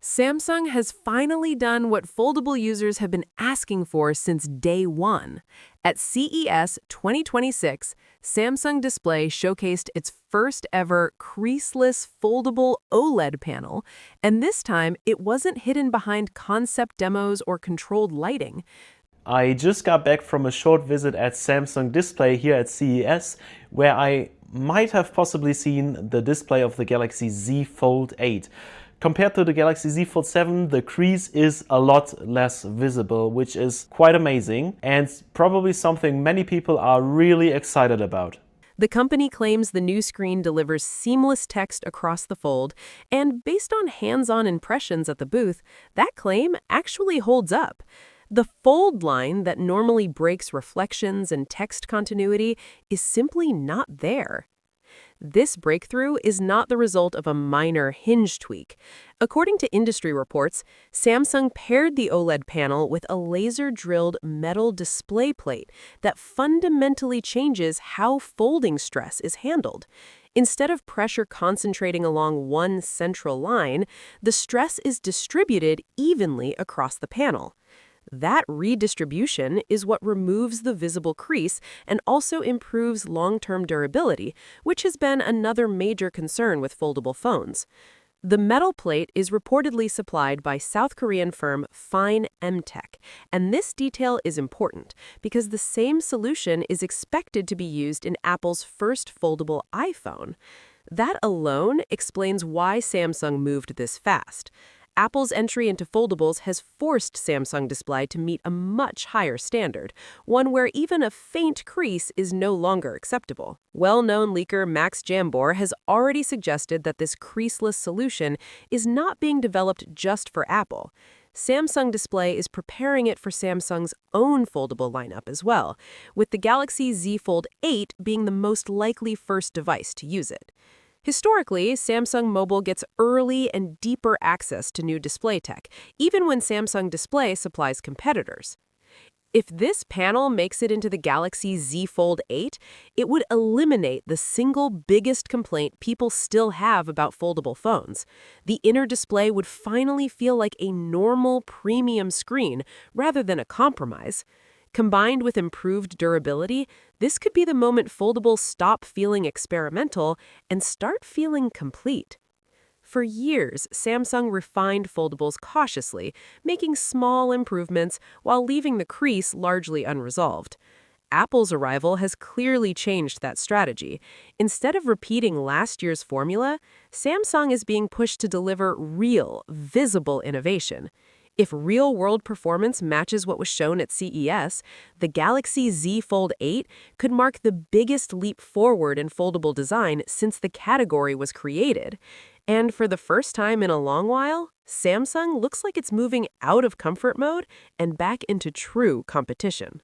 Samsung has finally done what foldable users have been asking for since day one. At CES 2026, Samsung Display showcased its first ever creaseless foldable OLED panel, and this time it wasn't hidden behind concept demos or controlled lighting. I just got back from a short visit at Samsung Display here at CES, where I might have possibly seen the display of the Galaxy Z Fold 8. Compared to the Galaxy Z Fold 7, the crease is a lot less visible, which is quite amazing and probably something many people are really excited about. The company claims the new screen delivers seamless text across the fold, and based on hands-on impressions at the booth, that claim actually holds up. The fold line that normally breaks reflections and text continuity is simply not there. This breakthrough is not the result of a minor hinge tweak. According to industry reports, Samsung paired the OLED panel with a laser-drilled metal display plate that fundamentally changes how folding stress is handled. Instead of pressure concentrating along one central line, the stress is distributed evenly across the panel. That redistribution is what removes the visible crease and also improves long-term durability, which has been another major concern with foldable phones. The metal plate is reportedly supplied by South Korean firm Fine Tech, and this detail is important because the same solution is expected to be used in Apple's first foldable iPhone. That alone explains why Samsung moved this fast. Apple's entry into foldables has forced Samsung Display to meet a much higher standard, one where even a faint crease is no longer acceptable. Well-known leaker Max Jambor has already suggested that this creaseless solution is not being developed just for Apple. Samsung Display is preparing it for Samsung's own foldable lineup as well, with the Galaxy Z Fold 8 being the most likely first device to use it. Historically, Samsung Mobile gets early and deeper access to new display tech, even when Samsung Display supplies competitors. If this panel makes it into the Galaxy Z Fold 8, it would eliminate the single biggest complaint people still have about foldable phones. The inner display would finally feel like a normal premium screen rather than a compromise. Combined with improved durability, this could be the moment foldables stop feeling experimental and start feeling complete. For years, Samsung refined foldables cautiously, making small improvements while leaving the crease largely unresolved. Apple's arrival has clearly changed that strategy. Instead of repeating last year's formula, Samsung is being pushed to deliver real, visible innovation. If real-world performance matches what was shown at CES, the Galaxy Z Fold 8 could mark the biggest leap forward in foldable design since the category was created. And for the first time in a long while, Samsung looks like it's moving out of comfort mode and back into true competition.